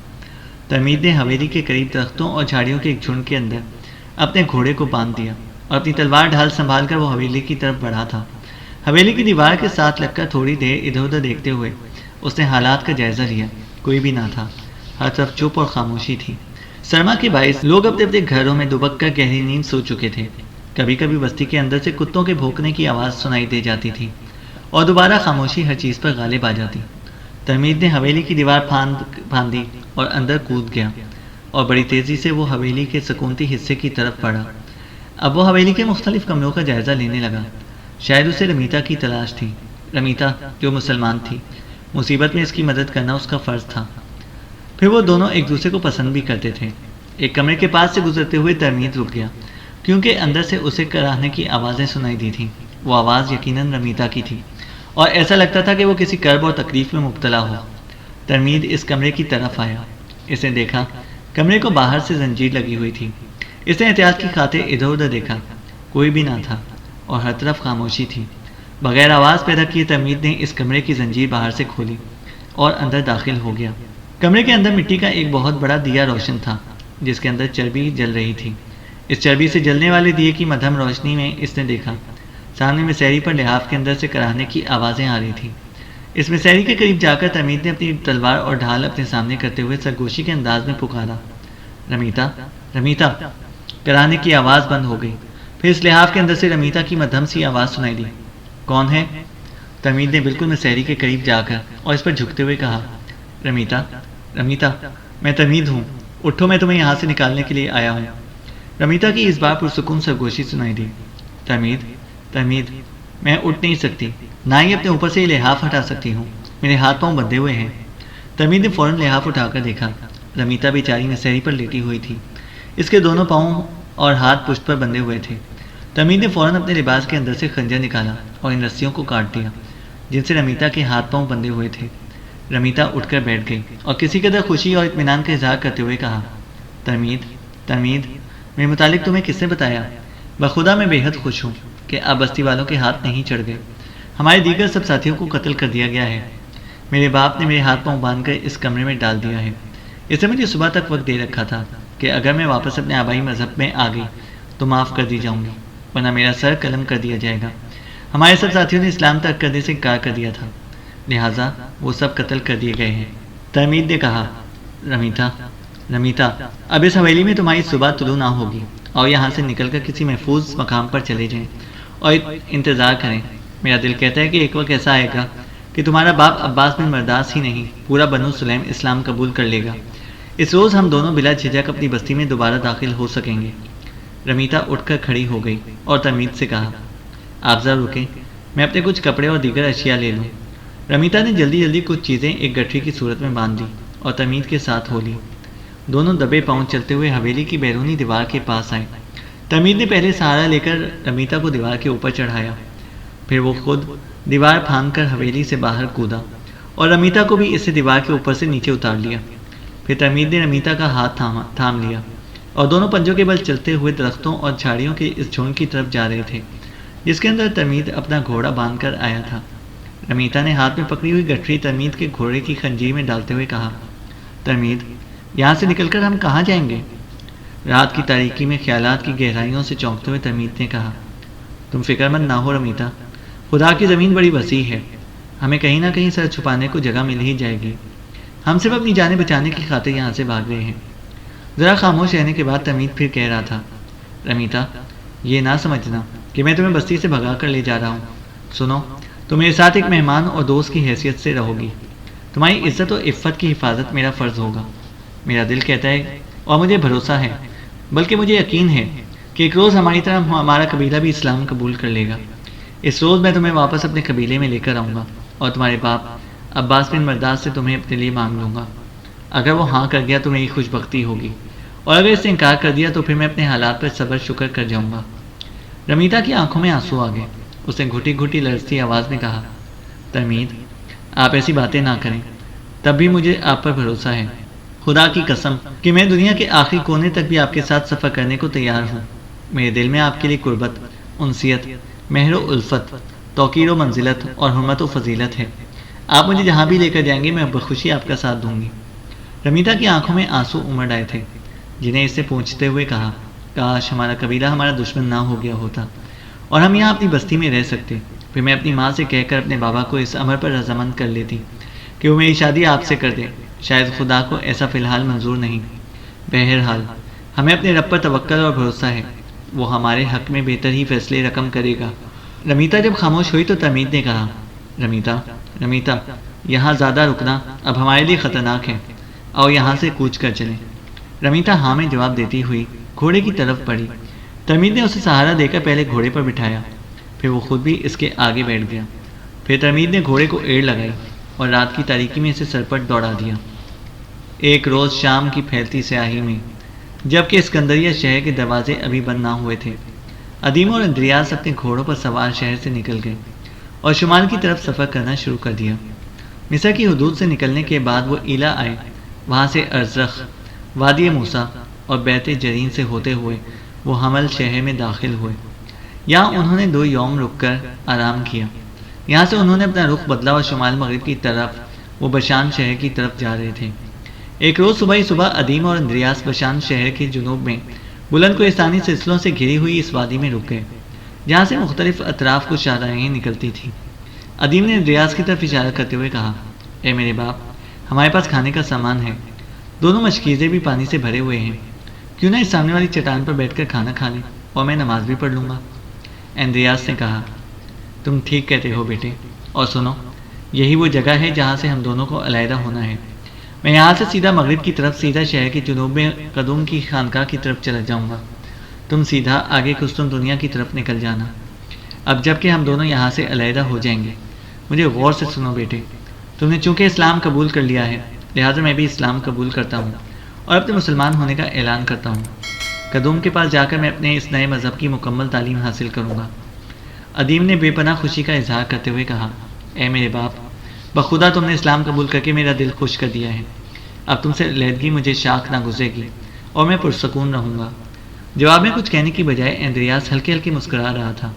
S2: ترمید نے حویلی کے قریب درختوں اور جھاڑیوں کے ایک جھنڈ کے اندر اپنے گھوڑے کو باندھ دیا اور اپنی تلوار ڈھال سنبھال کر وہ حویلی کی طرف بڑھا تھا۔ حویلی کی دیوار کے ساتھ لگ کر تھوڑی دیر ادھر ادھر دیکھتے ہوئے اس نے حالات کا جائزہ لیا۔ کوئی بھی نہ تھا، ہر طرف چپ اور خاموشی تھی۔ سرما کے باعث لوگ اپنے اپنے گھروں میں دبک کر گہری نیند سو چکے تھے۔ کبھی کبھی بستی کے اندر سے کتوں کے بھونکنے کی آواز سنائی دے جاتی تھی اور دوبارہ خاموشی ہر چیز پر غالب آ جاتی۔ ترمید نے حویلی کی دیوار پھاندی اور اندر کود گیا اور بڑی تیزی سے وہ حویلی کے سکونتی حصے کی طرف بڑھا۔ اب وہ حویلی کے مختلف کمروں کا جائزہ لینے لگا۔ شاید اسے رمیتا کی تلاش تھی، رمیتا جو مسلمان تھی۔ مصیبت میں اس کی مدد کرنا اس کا فرض تھا۔ پھر وہ دونوں ایک دوسرے کو پسند بھی کرتے تھے۔ ایک کمرے کے پاس سے گزرتے ہوئے ترمید رک گیا، کیونکہ اندر سے اسے کراہنے کی آوازیں سنائی دی تھیں۔ وہ آواز یقیناً رمیتا کی تھی اور ایسا لگتا تھا کہ وہ کسی کرب اور تکلیف میں مبتلا ہو۔ ترمید اس کمرے کی طرف آیا اس نے دیکھا کمرے کو باہر سے زنجیر لگی ہوئی تھی۔ اس نے احتیاط کی خاطر ادھر ادھر دیکھا، کوئی بھی نہ تھا اور ہر طرف خاموشی تھی۔ بغیر آواز پیدا کیے تمید نے اس کمرے کی زنجیر باہر سے کھولی اور اندر داخل ہو گیا۔ کمرے کے اندر مٹی کا ایک بہت بڑا دیا روشن تھا جس کے اندر چربی جل رہی تھی۔ اس چربی سے جلنے والے دیے کی مدھم روشنی میں اس نے دیکھا سامنے مسحری پر لحاف کے اندر سے کراہنے کی آوازیں آ رہی تھیں۔ اس مسحری کے قریب جا کر تمید نے اپنی تلوار اور ڈھال اپنے سامنے کرتے ہوئے سرگوشی کے انداز میں پکارا، رمیتا، رمیتا۔ کراہنے کی آواز بند ہو گئی۔ پھر اس لحاف کے اندر سے رمیتا کی مدھم سی آواز سنائی دی۔ کون ہے؟ تمید نے بالکل مسحری کے قریب جا کر اور اس پر جھکتے ہوئے کہا، رمیتا، رمیتا، میں تمید ہوں، اٹھو، میں تمہیں یہاں سے نکالنے کے لیے آیا ہوں۔ رمیتا کی اس بار پرسکون سرگوشی سنائی دی۔ تمید، تمید، میں اٹھ نہیں سکتی، نہ ہی اپنے اوپر سے یہ لحاف ہٹا سکتی ہوں، میرے ہاتھ پاؤں بندھے ہوئے ہیں۔ تمید نے فوراً لحاف اٹھا کر دیکھا، رمیتا بیچاری مسحری پر لیٹی ہوئی تھی، اس کے دونوں پاؤں اور ہاتھ پشت پر بندھے ہوئے تھے۔ تمید نے فوراً اپنے لباس کے اندر سے خنجر نکالا اور ان رسیوں کو کاٹ دیا جن سے رمیتا کے ہاتھ پاؤں بندھے ہوئے تھے۔ رمیتا اٹھ کر بیٹھ گئی اور کسی قدر خوشی اور اطمینان کا اظہار کرتے ہوئے کہا، تمید، تمید، میرے متعلق تمہیں کس نے بتایا؟ بخدا میں بے حد خوش ہوں کہ اب بستی والوں کے ہاتھ نہیں چڑھ گئے، ہمارے دیگر سب ساتھیوں کو قتل کر دیا گیا ہے۔ میرے باپ نے میرے ہاتھ پاؤں باندھ کر اس کمرے میں ڈال دیا ہے۔ اس نے مجھے صبح تک وقت دے رکھا تھا کہ اگر میں واپس اپنے آبائی مذہب میں آ گئی تو معاف کر دی جاؤں گی، ورنہ میرا سر قلم کر دیا جائے گا۔ ہمارے سب ساتھیوں نے اسلام ترک کرنے سے انکار کر دیا تھا، لہٰذا وہ سب قتل کر دیے گئے ہیں۔ تمید نے کہا، رمیتا، رمیتا، اب اس حویلی میں تمہاری صبح طلوع نہ ہوگی اور یہاں سے نکل کر کسی محفوظ مقام پر چلے جائیں اور انتظار کریں۔ میرا دل کہتا ہے کہ ایک وقت ایسا آئے گا کہ تمہارا باپ عباس بن مرداس ہی نہیں، پورا بنو سلیم اسلام قبول کر لے گا۔ اس روز ہم دونوں بلا جھجک اپنی بستی میں دوبارہ داخل ہو سکیں گے۔ رمیتا اٹھ کر کھڑی ہو گئی اور تمید سے کہا، آپ ذرا رکیں، میں اپنے کچھ کپڑے اور دیگر اشیاء لے لوں۔ رمیتا نے جلدی جلدی کچھ چیزیں ایک گٹھری کی صورت میں باندھ دی اور تمید کے ساتھ ہو لی۔ دونوں دبے پاؤں چلتے ہوئے حویلی کی بیرونی دیوار کے پاس آئے۔ تمید نے پہلے سہارا لے کر رمیتا کو دیوار کے اوپر چڑھایا، پھر وہ خود دیوار پھاند کر حویلی سے باہر کودا اور رمیتا کو بھی اس سے دیوار کے اوپر سے نیچے اتار لیا۔ پھر تمید نے رمیتا کا ہاتھ تھام لیا اور دونوں پنجوں کے بل چلتے ہوئے درختوں اور جھاڑیوں کے اس جھنڈ کی طرف جا رہے تھے جس کے اندر تمید اپنا گھوڑا باندھ کر آیا تھا۔ رمیتا نے ہاتھ میں پکڑی ہوئی گٹھری تمید کے گھوڑے کی خنجیر میں ڈالتے ہوئے کہا، تمید، یہاں سے نکل کر ہم کہاں جائیں گے؟ رات کی تاریکی میں خیالات کی گہرائیوں سے چونکتے ہوئے تمید نے کہا، تم فکر مند نہ ہو رمیتا، خدا کی زمین بڑی وسیع ہے، ہمیں کہیں نہ کہیں سر چھپانے کو جگہ مل ہی جائے گی، ہم صرف اپنی جانیں بچانے کی خاطر یہاں سے بھاگ رہے ہیں۔ ذرا خاموش رہنے کے بعد تمید پھر کہہ رہا تھا، رمیتا، یہ نہ سمجھنا کہ میں تمہیں بستی سے بھگا کر لے جا رہا ہوں، سنو، تم میرے ساتھ ایک مہمان اور دوست کی حیثیت سے رہو گی، تمہاری عزت و عفت کی حفاظت میرا فرض ہوگا۔ میرا دل کہتا ہے اور مجھے بھروسہ ہے، بلکہ مجھے یقین ہے کہ ایک روز ہماری طرح ہمارا قبیلہ بھی اسلام قبول کر لے گا۔ اس روز میں تمہیں واپس اپنے قبیلے میں لے کر آؤں گا اور تمہارے باپ عباس بن مرداس سے تمہیں اپنے لیے مانگ لوں گا۔ اگر وہ ہاں کر گیا تو میری خوش بختی ہوگی، اور اگر اس نے انکار کر دیا تو پھر میں اپنے حالات پر صبر شکر کر جاؤں گا۔ رمیتا کی آنکھوں میں آنسو آ گئے، اس نے گھٹی گھٹی لرزتی آواز میں کہا، تمید، آپ ایسی باتیں نہ کریں، تب بھی مجھے آپ پر بھروسہ ہے، خدا کی قسم کہ میں دنیا کے آخری کونے تک بھی آپ کے ساتھ سفر کرنے کو تیار ہوں۔ میرے دل میں آپ کے لیے قربت، انسیت، مہر و الفت، توقیر و منزلت اور حرمت و فضیلت ہے۔ آپ مجھے جہاں بھی لے کر جائیں گے میں بخوشی آپ کا ساتھ دوں گی۔ رمیتا کی آنکھوں میں آنسو امڑ آئے تھے، جنہیں اس سے پوچھتے ہوئے کہا، کاش ہمارا قبیلہ ہمارا دشمن نہ ہو گیا ہوتا اور ہم یہاں اپنی بستی میں رہ سکتے، پھر میں اپنی ماں سے کہہ کر اپنے بابا کو اس امر پر رضامند کر لیتی کہ وہ میری شادی آپ سے کر دے۔ شاید خدا کو ایسا فی الحال منظور نہیں۔ بہرحال ہمیں اپنے رب پر توکل اور بھروسہ ہے، وہ ہمارے حق میں بہتر ہی فیصلے رقم کرے گا۔ رمیتا جب خاموش ہوئی تو تمید نے کہا، رمیتا، رمیتا، یہاں زیادہ رکنا اب ہمارے لیے خطرناک ہے، اور یہاں سے کوچ کر چلیں۔ رمیتا ہاں میں جواب دیتی ہوئی گھوڑے کی طرف بڑھی۔ تمید نے اسے سہارا دے کر پہلے گھوڑے پر بٹھایا، پھر وہ خود بھی اس کے آگے بیٹھ گیا۔ پھر تمید نے گھوڑے کو ایڑ لگائی اور رات کی تاریکی میں اسے سرپٹ دوڑا دیا۔ ایک روز شام کی پھیلتی سیاہی میں، جب کہ اسکندریہ شہر کے دروازے ابھی بند نہ ہوئے تھے، ادیم اور اندریاس اپنے گھوڑوں پر سوار شہر سے نکل گئے اور شمال کی طرف سفر کرنا شروع کر دیا۔ مصر کی حدود سے نکلنے کے بعد وہ ایلا آئے، وہاں سے ارزخ، وادی موسیٰ اور بیت جرین سے ہوتے ہوئے وہ حمل شہر میں داخل ہوئے۔ یہاں انہوں نے 2 یوم رک کر آرام کیا۔ یہاں سے انہوں نے اپنا رخ بدلا اور شمال مغرب کی طرف وہ بشان شہر کی طرف جا رہے تھے۔ ایک روز صبح ہی صبح ادیم اور اندریاس بشان شہر کے جنوب میں بلند کوہستانی سلسلوں سے گھری ہوئی اس وادی میں رک گئے، جہاں سے مختلف اطراف کو شاہراہیں نکلتی تھیں۔ ادیم نے اندریاس کی طرف اشارہ کرتے ہوئے کہا، اے میرے باپ، ہمارے پاس کھانے کا سامان ہے، دونوں مشکیزیں بھی پانی سے بھرے ہوئے ہیں، کیوں نہ اس سامنے والی چٹان پر بیٹھ کر کھانا کھا لیں اور میں نماز بھی پڑھ لوں گا۔ اندریاس نے کہا، تم ٹھیک کہتے ہو بیٹے، اور سنو، یہی وہ جگہ ہے جہاں سے ہم دونوں کو علیحدہ ہونا ہے۔ میں یہاں سے سیدھا مغرب کی طرف سیدھا شہر کے جنوب میں قدوم کی خانقاہ کی طرف چلا جاؤں گا، تم سیدھا آگے کستن دنیا کی طرف نکل جانا۔ اب جب کہ ہم دونوں یہاں سے علیحدہ ہو جائیں گے، مجھے غور سے سنو بیٹے، تم نے چونکہ اسلام قبول کر لیا ہے، لہٰذا میں بھی اسلام قبول کرتا ہوں اور اپنے مسلمان ہونے کا اعلان کرتا ہوں۔ قدوم کے پاس جا کر میں اپنے اس نئے مذہب کی مکمل تعلیم حاصل کروں گا۔ ادیم نے بے پناہ خوشی کا اظہار کرتے ہوئے کہا، اے میرے باپ، بخدا تم نے اسلام قبول کر کے میرا دل خوش کر دیا ہے، اب تم سے علیحدگی مجھے شاک نہ گزرے گی اور میں پرسکون رہوں گا۔ جواب میں کچھ کہنے کی بجائے اندریاس ہلکے ہلکے مسکرا رہا تھا۔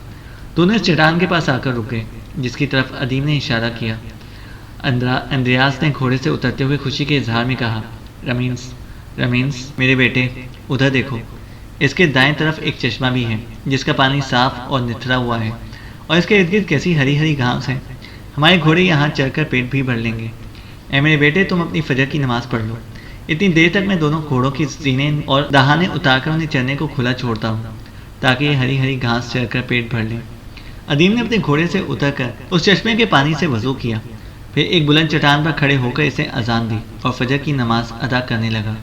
S2: دونوں اس چٹان کے پاس آ کر رک گئے جس کی طرف ادیم نے اشارہ کیا۔ اندریاس نے گھوڑے سے اترتے ہوئے خوشی کے اظہار میں کہا، رمینس میرے بیٹے، ادھر دیکھو، اس کے دائیں طرف ایک چشمہ بھی ہے جس کا پانی صاف اور نتھرا ہوا ہے، اور اس کے ارد گرد کیسی ہری ہری گھاس ہے، ہمارے گھوڑے یہاں چڑھ کر پیٹ بھی بھر لیں گے۔ اے میرے بیٹے، تم اپنی فجر کی نماز پڑھ لو، اتنی دیر تک میں دونوں گھوڑوں کی زینے اور دہانے اتار کر انہیں چرنے کو کھلا چھوڑتا ہوں تاکہ یہ ہری ہری گھاس چڑھ کر پیٹ بھر لیں۔ ادیم نے اپنے گھوڑے سے اتر کر اس چشمے کے پانی سے وضو کیا، پھر ایک بلند چٹان پر کھڑے ہو کر اسے اذان دی اور فجر کی نماز ادا کرنے لگا۔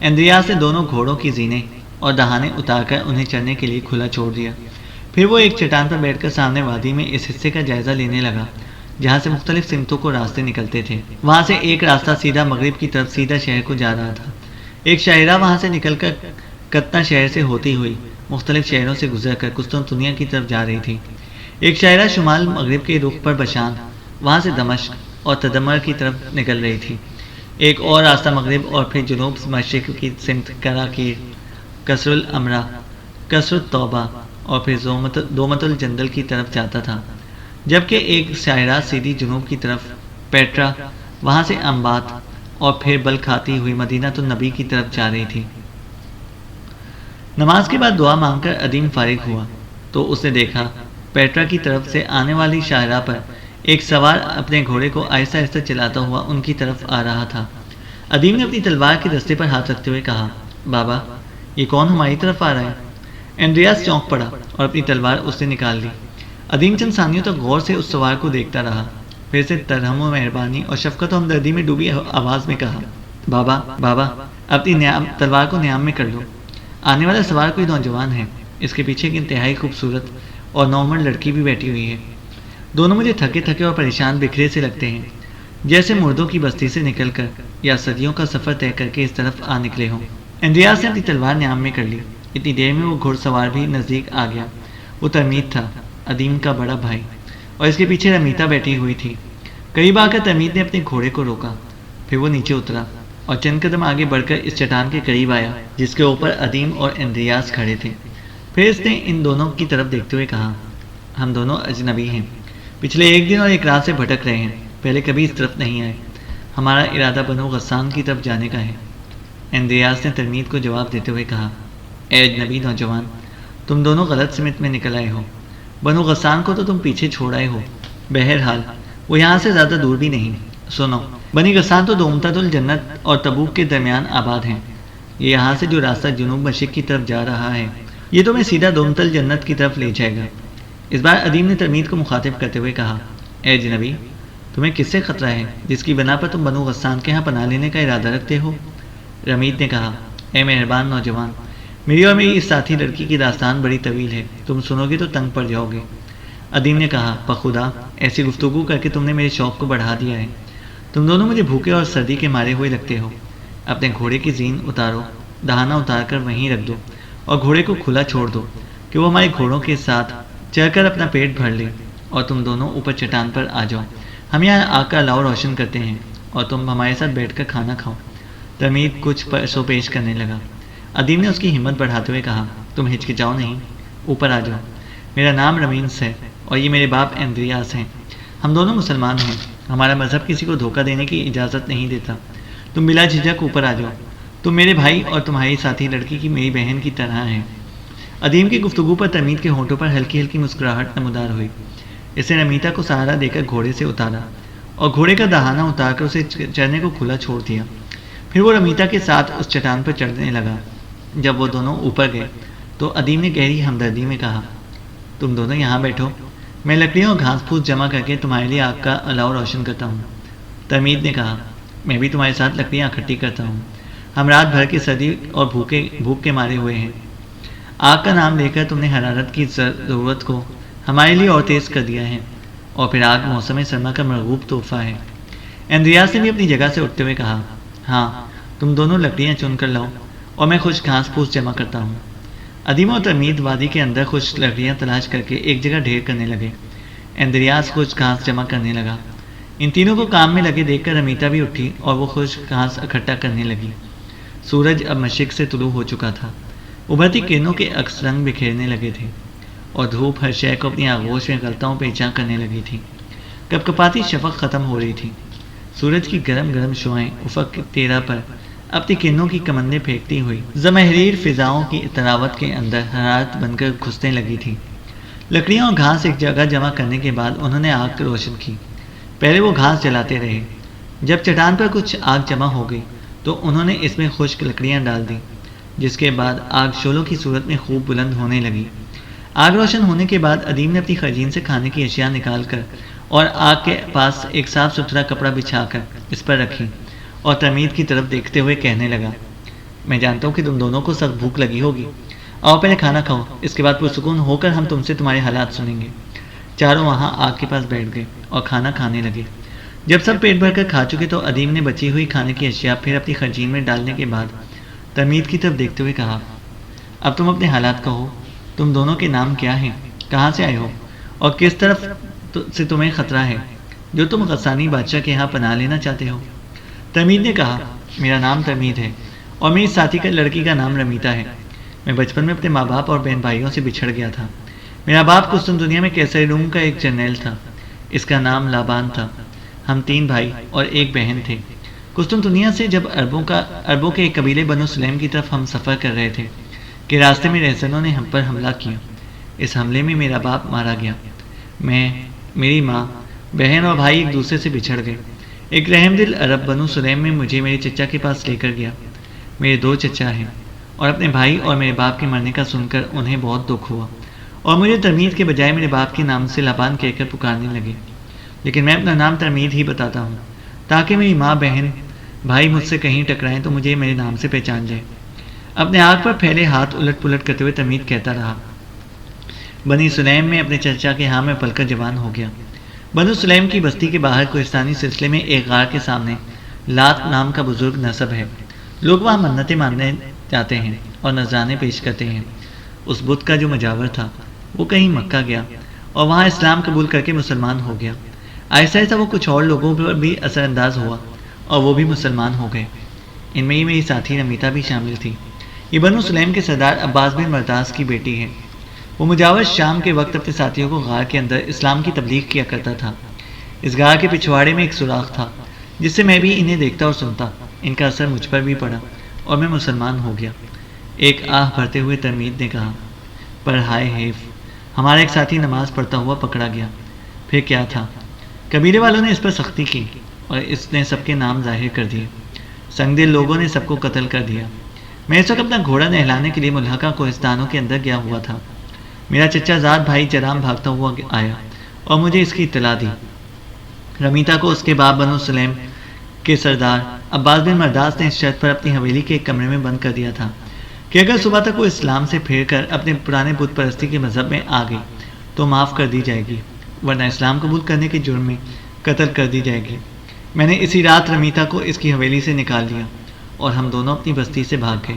S2: اندریاس نے دونوں گھوڑوں کی زینے اور دہانے اتار کر انہیں چرنے کے لیے کھلا چھوڑ دیا۔ پھر وہ ایک چٹان پر بیٹھ کر سامنے وادی میں اس حصے کا جائزہ لینے لگا جہاں سے مختلف سمتوں کو راستے نکلتے تھے۔ وہاں سے ایک راستہ سیدھا مغرب کی طرف سیدھا شہر کو جا رہا تھا۔ ایک شاہراہ وہاں سے نکل کر کتنا شہر سے ہوتی ہوئی مختلف شہروں سے گزر کر قسطنطنیہ کی طرف جا رہی تھی۔ ایک شاہراہ شمال مغرب کے رخ پر بشان، وہاں سے دمشق اور تدمر کی طرف نکل رہی تھی۔ ایک اور راستہ مغرب اور پھر جنوب مشرق کی سمت کراکیر، کسر الامرا، کسر التوبہ اور پھر دومت الجندل کی طرف جاتا تھا، جبکہ ایک شاہراہ سیدھی جنوب کی طرف پیٹرا، وہاں سے امبات اور پھر بل کھاتی ہوئی مدینہ النبی کی طرف جا رہی تھی۔ نماز کے بعد دعا مانگ کر ادیم فارغ ہوا تو اس نے دیکھا پیٹرا کی طرف سے آنے والی شاہراہ پر ایک سوار اپنے گھوڑے کو آہستہ آہستہ چلاتا ہوا ان کی طرف آ رہا تھا۔ ادیم نے اپنی تلوار کے دستے پر ہاتھ رکھتے ہوئے کہا، بابا، یہ کون ہماری طرف آ رہا ہے؟ اندریاس چونک پڑا اور اپنی تلوار اس نے نکال لی۔ ادیم چند ثانیوں تک غور سے اس سوار کو دیکھتا رہا، پھر سے ترحم و مہربانی اور شفقت و ہمدردی میں ڈوبی آواز میں کہا، بابا، اپنی تلوار کو نیام میں کر لو۔ آنے والا سوار کوئی نوجوان ہے، اس کے پیچھے ایک انتہائی خوبصورت اور نوعمر لڑکی بھی بیٹھی ہوئی ہے۔ دونوں مجھے تھکے اور پریشان بکھرے سے لگتے ہیں، جیسے مردوں کی بستی سے نکل کر یا صدیوں کا سفر طے کر کے اس طرف آ نکلے ہوں۔ اندریاس نے اپنی تلوار نیام میں کر لی۔ اتنی دیر میں وہ گھڑ سوار بھی نزدیک آ گیا۔ وہ ترمید تھا، ادیم کا بڑا بھائی، اور اس کے پیچھے رمیتا بیٹھی ہوئی تھی۔ قریب آ کر ترمید نے اپنے گھوڑے کو روکا، پھر وہ نیچے اترا اور چند قدم آگے بڑھ کر اس چٹان کے قریب آیا جس کے اوپر ادیم اور اندریاس کھڑے تھے۔ پھر اس نے ان دونوں کی طرف دیکھتے ہوئے کہا، ہم دونوں اجنبی ہیں، پچھلے 1 دن اور 1 رات سے بھٹک رہے ہیں، پہلے کبھی اس طرف نہیں آئے، ہمارا ارادہ بنو غسان کی طرف جانے کا ہے۔ اندریاس نے ترمید کو جواب دیتے ہوئے کہا، اے اجنبی نوجوان، تم دونوں غلط سمت میں نکل آئے ہو، بنو غسان کو تو تم پیچھے چھوڑ آئے ہو، بہرحال وہ یہاں سے زیادہ دور بھی نہیں۔ سنو، بنی غسان تو دومت الجنت اور تبوک کے درمیان آباد ہیں، یہ یہاں سے جو راستہ جنوب مشرق کی طرف جا رہا ہے یہ تمہیں سیدھا دومت الجنت کی طرف لے جائے گا۔ اس بار ادیم نے ترمید کو مخاطب کرتے ہوئے کہا، اے اجنبی، تمہیں کس سے خطرہ ہے جس کی بنا پر تم بنو غسان کے ہاں پناہ لینے کا ارادہ رکھتے ہو؟ رمید نے کہا، اے مہربان نوجوان، میری اور میری اس ساتھی لڑکی کی داستان بڑی طویل ہے، تم سنو گے تو تنگ پڑ جاؤ گے۔ ادیم نے کہا، بخدا ایسی گفتگو کر کے تم نے میرے شوق کو بڑھا دیا ہے، تم دونوں مجھے بھوکے اور سردی کے مارے ہوئے لگتے ہو۔ اپنے گھوڑے کی زین اتارو، دہانہ اتار کر وہیں رکھ دو اور گھوڑے کو کھلا چھوڑ دو کہ وہ ہمارے گھوڑوں کے ساتھ چڑھ کر اپنا پیٹ بھر لے، اور تم دونوں اوپر چٹان پر آ جاؤ، ہم یہاں آ کر الاؤ روشن کرتے ہیں اور تم ہمارے ساتھ بیٹھ کر کھانا کھاؤ۔ ترمید کچھ پیسوں پیش کرنے لگا۔ ادیم نے اس کی ہمت بڑھاتے ہوئے کہا، تم ہچکچاؤ نہیں، اوپر آ جاؤ۔ میرا نام رمینس ہے اور یہ میرے باپ اندریاس ہیں۔ ہم دونوں مسلمان ہیں۔ ہمارا مذہب کسی کو دھوکہ دینے کی اجازت نہیں دیتا۔ تم بلا جھجک اوپر آ جاؤ۔ تم میرے بھائی اور تمہاری ساتھی لڑکی کی میری بہن کی طرح ہیں۔ ادیم کی گفتگو پر ترمید کے ہونٹوں پر ہلکی ہلکی مسکراہٹ نمودار ہوئی۔ اس نے رمیتا کو سہارا دے کر گھوڑے سے اتارا اور گھوڑے کا دہانہ اتار کر اسے چڑھنے کو کھلا چھوڑ دیا۔ پھر وہ رمیتا کے ساتھ اس چٹان پر چڑھنے لگا۔ جب وہ دونوں اوپر گئے تو ادیم نے گہری ہمدردی میں کہا، تم دونوں یہاں بیٹھو، میں لکڑیوں اور گھاس پھوس جمع کر کے تمہارے لیے آگ کا الاؤ روشن کرتا ہوں۔ ترمید نے کہا، میں بھی تمہارے ساتھ لکڑیاں اکٹھی کرتا ہوں، ہم رات بھر کی سردی اور بھوک کے مارے ہوئے ہیں۔ آگ کا نام لے کر تم نے حرارت کی ضرورت کو ہمارے لیے اور تیز کر دیا ہے، اور پھر آگ موسم سرما کا مرغوب تحفہ ہے۔ اندریاس نے بھی اپنی جگہ سے اٹھتے ہوئے کہا، ہاں تم دونوں لکڑیاں چن کر لاؤ اور میں خشک گھاس پھوس جمع کرتا ہوں۔ ادیم اور ترمید وادی کے اندر خشک لکڑیاں تلاش کر کے ایک جگہ ڈھیر کرنے لگے۔ اندریاس خشک گھاس جمع کرنے لگا۔ ان تینوں کو کام میں لگے دیکھ کر رمیتا بھی اٹھی اور وہ خشک گھاس اکٹھا کرنے لگی۔ سورج اب مشرق سے طلوع ہو چکا تھا۔ ابھرتی کرنوں کے عکس رنگ بکھیرنے لگے تھے اور دھوپ ہر شے کو اپنی آغوش میں غلطاؤں پیچاں کرنے لگی تھی۔ کپکپاتی شفق ختم ہو رہی تھی۔ سورج کی گرم گرم شعاعیں افق کی تیرہ پر اپنی کرنوں کی کمندیں پھینکتی ہوئی زمہریر فضاؤں کی تراوت کے اندر حرارت بن کر گھسنے لگی تھی۔ لکڑیاں اور گھاس ایک جگہ جمع کرنے کے بعد انہوں نے آگ روشن کی۔ پہلے وہ گھاس جلاتے رہے۔ جب چٹان پر کچھ آگ جمع ہو گئی تو انہوں نے اس میں خشک لکڑیاں ڈال دیں، جس کے بعد آگ شعلوں کی صورت میں خوب بلند ہونے لگی۔ آگ روشن ہونے کے بعد ادیم نے اپنی خزین سے کھانے کی اشیاء نکال کر اور آگ کے پاس ایک صاف ستھرا کپڑا بچھا کر اس پر رکھی اور ترمید کی طرف دیکھتے ہوئے کہنے لگا، میں جانتا ہوں کہ تم دونوں کو سخت بھوک لگی ہوگی، آؤ پہلے کھانا کھاؤ، اس کے بعد پرسکون ہو کر ہم تم سے تمہارے حالات سنیں گے۔ چاروں وہاں آگ کے پاس بیٹھ گئے اور کھانا کھانے لگے۔ جب سب پیٹ بھر کر کھا چکے تو ادیم نے بچی ہوئی کھانے کی اشیاء پھر اپنی خزین میں ڈالنے کے بعد ترمید کی طرف دیکھتے ہوئے کہا، اب تم اپنے حالات کہو، تم دونوں کے نام کیا ہیں، کہاں سے آئے ہو اور کس طرف سے تمہیں خطرہ ہے جو تم غسانی بادشاہ کے یہاں پناہ لینا چاہتے ہو؟ ترمید نے کہا، میرا نام ترمید ہے اور میری ساتھی کا لڑکی کا نام رمیتا ہے۔ میں بچپن میں اپنے ماں باپ اور بہن بھائیوں سے بچھڑ گیا تھا۔ میرا باپ قسطنطنیہ میں کیسر روم کا ایک جرنیل تھا، اس کا نام لابان تھا۔ ہم 3 بھائی اور ایک بہن تھے۔ قسطنطنیہ سے جب عربوں کے ایک قبیلے بنو سلیم کی طرف ہم سفر کر رہے تھے کہ راستے میں رہزنوں نے ہم پر حملہ کیا۔ اس حملے میں میرا باپ مارا گیا۔ میں، میری ماں، بہن اور بھائی ایک دوسرے سے بچھڑ گئے۔ ایک رحم دل عرب بنو سلیم میں مجھے میرے چچا کے پاس لے کر گیا۔ میرے 2 چچا ہیں اور اپنے بھائی اور میرے باپ کے مرنے کا سن کر انہیں بہت دکھ ہوا اور مجھے ترمید کے بجائے میرے باپ کے نام سے لابان کہہ کر پکارنے لگے، لیکن میں اپنا نام ترمید ہی بتاتا ہوں تاکہ میری ماں، بہن، بھائی مجھ سے کہیں ٹکرائیں تو مجھے میرے نام سے پہچان جائے۔ اپنے آگ پر پھیلے ہاتھ الٹ پلٹ کرتے ہوئے ترمید کہتا رہا، بنی سلیم میں اپنے چچا کے ہاں میں پل کر جوان ہو گیا۔ بنو سلیم کی بستی کے باہر کوہستانی سلسلے میں ایک غار کے سامنے لات نام کا بزرگ نسب ہے۔ لوگ وہاں منتیں ماننے جاتے ہیں اور نذرانے پیش کرتے ہیں۔ اس بت کا جو مجاور تھا وہ کہیں مکہ گیا اور وہاں اسلام قبول کر کے مسلمان ہو گیا۔ آہستہ آہستہ وہ کچھ اور لوگوں پر بھی اثر انداز ہوا اور وہ بھی مسلمان ہو گئے۔ ان میں ہی میری ساتھی رمیتا بھی شامل تھی۔ یہ بنو سلیم کے سردار عباس بن مرداس کی بیٹی ہے۔ وہ مجاور شام کے وقت اپنے ساتھیوں کو غار کے اندر اسلام کی تبلیغ کیا کرتا تھا۔ اس غار کے پچھواڑے میں ایک سوراخ تھا جس سے میں بھی انہیں دیکھتا اور سنتا۔ ان کا اثر مجھ پر بھی پڑا اور میں مسلمان ہو گیا۔ ایک آہ بھرتے ہوئے ترمید نے کہا، پر ہائے حیف، ہمارا ایک ساتھی نماز پڑھتا ہوا پکڑا گیا۔ پھر کیا تھا؟ قبیلے والوں نے اس پر سختی کی اور اس نے سب کے نام ظاہر کر دیے۔ سنگ دل لوگوں نے سب کو قتل کر دیا۔ میں اس وقت اپنا گھوڑا نہلانے کے لیے ملحقہ کوہستانوں کے اندر گیا ہوا تھا۔ میرا چچا زاد بھائی جرام بھاگتا ہوا آیا اور مجھے اس کی اطلاع دی۔ رمیتا کو اس کے باپ بنو سلیم کے سردار عباس بن مرداس نے اس شرط پر اپنی حویلی کے ایک کمرے میں بند کر دیا تھا کہ اگر صبح تک وہ اسلام سے پھر کر اپنے پرانے بت پرستی کے مذہب میں آ گئی تو معاف کر دی جائے گی، ورنہ اسلام قبول کرنے کے جرم میں قتل کر دی جائے گی۔ میں نے اسی رات رمیتا کو اس کی حویلی سے نکال لیا اور ہم دونوں اپنی بستی سے بھاگ گئے۔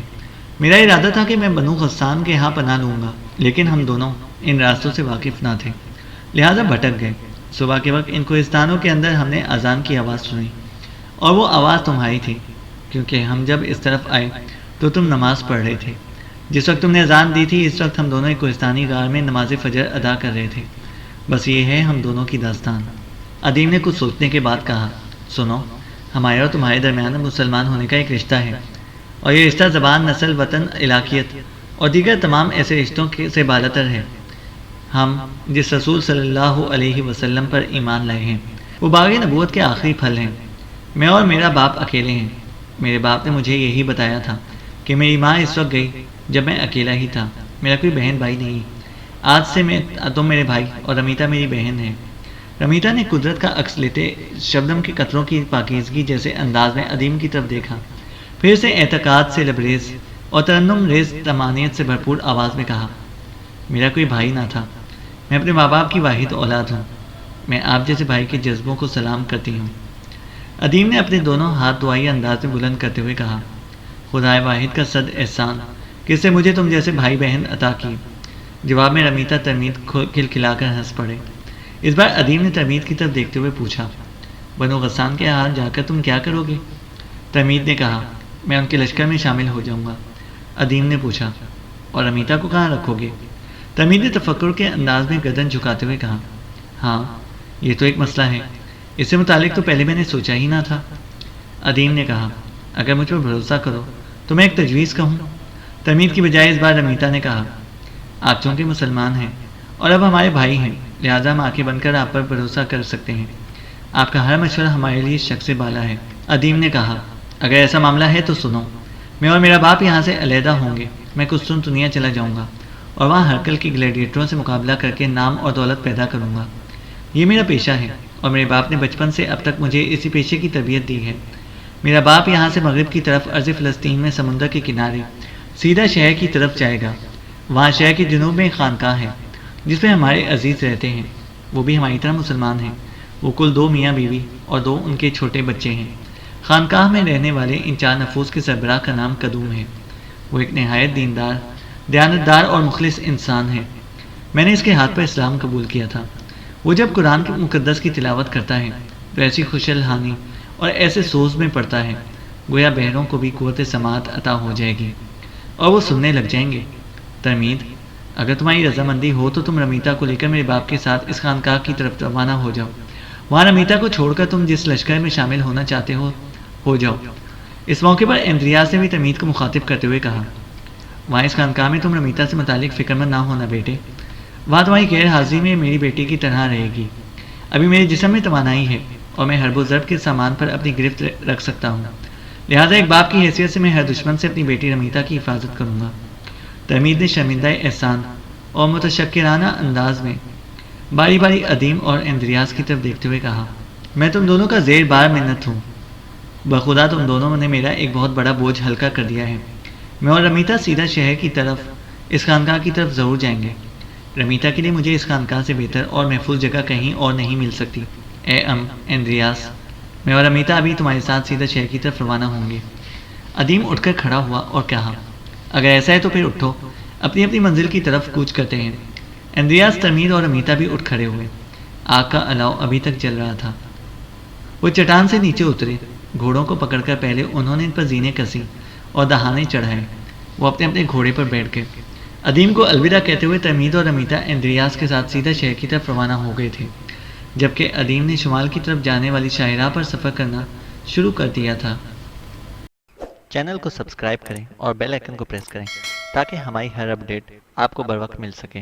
S2: میرا ارادہ تھا کہ میں بنو غسان کے ہاں پناہ لوں گا، لیکن ہم دونوں ان راستوں سے واقف نہ تھے، لہٰذا بھٹک گئے۔ صبح کے وقت ان کوہستانوں کے اندر ہم نے اذان کی آواز سنی اور وہ آواز تمہاری تھی، کیونکہ ہم جب اس طرف آئے تو تم نماز پڑھ رہے تھے۔ جس وقت تم نے اذان دی تھی اس وقت ہم دونوں ایک کوہستانی غار میں نماز فجر ادا کر رہے تھے۔ بس یہ ہے ہم دونوں کی داستان۔ ادیم نے کچھ سوچنے کے بعد کہا، سنو، ہمارے اور تمہارے درمیان مسلمان ہونے کا ایک رشتہ ہے، اور یہ رشتہ زبان، نسل، وطن، علاقیت اور دیگر تمام ایسے رشتوں سے بالاتر ہے۔ ہم جس رسول صلی اللہ علیہ وسلم پر ایمان لائے ہیں وہ باغ نبوت کے آخری پھل ہیں۔ میں اور میرا باپ اکیلے ہیں۔ میرے باپ نے مجھے یہی بتایا تھا کہ میری ماں اس وقت گئی جب میں اکیلا ہی تھا، میرا کوئی بہن بھائی نہیں۔ آج سے تم میرے بھائی اور رمیتا میری بہن ہے۔ رمیتا نے قدرت کا عکس لیتے شبنم کے قطروں کی پاکیزگی جیسے انداز میں ادیم کی طرف دیکھا، پھر سے اعتقاد سے لبریز اور ترنم ریز طمانینت سے بھرپور آواز میں کہا، میرا کوئی بھائی نہ تھا، میں اپنے ماں باپ کی واحد اولاد ہوں۔ میں آپ جیسے بھائی کے جذبوں کو سلام کرتی ہوں۔ ادیم نے اپنے دونوں ہاتھ دعائی انداز میں بلند کرتے ہوئے کہا، خدائے واحد کا صد احسان کہ اس سے مجھے تم جیسے بھائی بہن عطا کی۔ جواب میں رمیتا ترمید کھلکھلا کر ہنس پڑے۔ اس بار ادیم نے ترمید کی طرف دیکھتے ہوئے پوچھا، بنو غسان کے ہاں جا کر تم کیا کرو گے؟ ترمید نے کہا، میں ان کے لشکر میں شامل ہو جاؤں گا۔ ادیم نے پوچھا، اور رمیتا کو کہاں رکھو گے؟ ترمید نے تفکر کے انداز میں گردن جھکاتے ہوئے کہا، ہاں یہ تو ایک مسئلہ ہے، اس سے متعلق تو پہلے میں نے سوچا ہی نہ تھا۔ ادیم نے کہا، اگر مجھ پر بھروسہ کرو تو میں ایک تجویز کہوں۔ ترمید کی بجائے اس بار رمیتا نے کہا، آپ چونکہ مسلمان ہیں اور اب ہمارے بھائی ہیں لہٰذا ہم آنکھیں بن کر آپ پر بھروسہ کر سکتے ہیں۔ آپ کا ہر مشورہ ہمارے لیے شک سے بالا ہے۔ ادیم نے کہا، اگر ایسا معاملہ ہے تو سنو، میں اور میرا باپ یہاں سے علیحدہ ہوں گے۔ میں قسطنطنیہ دنیا چلا جاؤں گا اور وہاں ہرکل کے گلیڈیٹروں سے مقابلہ کر کے نام اور دولت پیدا کروں گا۔ یہ میرا پیشہ ہے اور میرے باپ نے بچپن سے اب تک مجھے اسی پیشے کی تربیت دی ہے۔ میرا باپ یہاں سے مغرب کی طرف ارض فلسطین میں سمندر کے کنارے سیدھا شہر کی طرف جائے گا۔ وہاں شہر کے جنوب میں ایک خانقاہ ہے جس میں ہمارے عزیز رہتے ہیں، وہ بھی ہماری طرح مسلمان ہیں۔ وہ کل 2 میاں بیوی اور 2 ان کے چھوٹے بچے ہیں۔ خانقاہ میں رہنے والے ان 4 نفوس کے سربراہ کا نام قدوم ہے۔ وہ ایک نہایت دیندار، دیانتدار اور مخلص انسان ہے۔ میں نے اس کے ہاتھ پر اسلام قبول کیا تھا۔ وہ جب قرآن مقدس کی تلاوت کرتا ہے تو ایسی خوش الحانی اور ایسے سوز میں پڑتا ہے گویا بہروں کو بھی قوت سماعت عطا ہو جائے گی اور وہ سننے لگ جائیں گے۔ ترمید، اگر تمہاری رضامندی ہو تو تم رمیتا کو لے کر میرے باپ کے ساتھ اس خانقاہ کی طرف روانہ ہو جاؤ۔ وہاں رمیتا کو چھوڑ کر تم جس لشکر میں شامل ہونا چاہتے ہو جاؤ۔ اس موقع پر اندریاس نے بھی ترمید کو مخاطب کرتے ہوئے کہا، وہاں اس خانقاہ میں تم رمیتا سے متعلق فکر مند نہ ہونا بیٹے، وہاں تمہاری غیر حاضری میں میری بیٹی کی طرح رہے گی۔ ابھی میرے جسم میں توانائی ہے اور میں حرب و ضرب کے سامان پر اپنی گرفت رکھ سکتا ہوں، لہٰذا ایک باپ کی حیثیت سے میں ہر دشمن سے اپنی بیٹی رمیتا کی حفاظت کروں گا۔ ترمید نے شرمندہ احسان اور متشکرانہ انداز میں باری باری ادیم اور اندریاس کی طرف دیکھتے ہوئے کہا، میں تم دونوں کا زیر بار منت ہوں۔ بخدا تم دونوں نے میرا ایک بہت بڑا بوجھ ہلکا کر دیا ہے۔ میں اور رمیتا سیدھا شہر کی طرف اس خانقاہ کی طرف ضرور جائیں گے۔ رمیتا کے لیے مجھے اس خانقاہ سے بہتر اور محفوظ جگہ کہیں اور نہیں مل سکتی۔ اے اندریاس، میں اور رمیتا ابھی تمہارے ساتھ سیدھا شہر کی طرف روانہ ہوں گے۔ ادیم اٹھ کر کھڑا ہوا اور کہا، اگر ایسا ہے تو پھر اٹھو، اپنی اپنی منزل کی طرف کوچ کرتے ہیں۔ اندریاس، ترمید اور رمیتا بھی اٹھ کھڑے ہوئے۔ آگ کا الاؤ ابھی تک جل رہا تھا۔ وہ چٹان سے نیچے اترے۔ گھوڑوں کو پکڑ کر پہلے انہوں نے ان پر زینے کسی اور دہانے چڑھائے۔ وہ اپنے اپنے گھوڑے پر بیٹھ گئے۔ ادیم کو الوداع کہتے ہوئے ترمید اور رمیتا اندریاس کے ساتھ سیدھا شہر کی طرف روانہ ہو گئے تھے، جبکہ ادیم نے شمال کی طرف جانے والی شاہراہ پر سفر کرنا شروع کر دیا تھا۔
S3: چینل کو سبسکرائب کریں اور بیل آئیکن کو پریس کریں تاکہ ہماری ہر اپڈیٹ آپ کو بر وقت مل سکے۔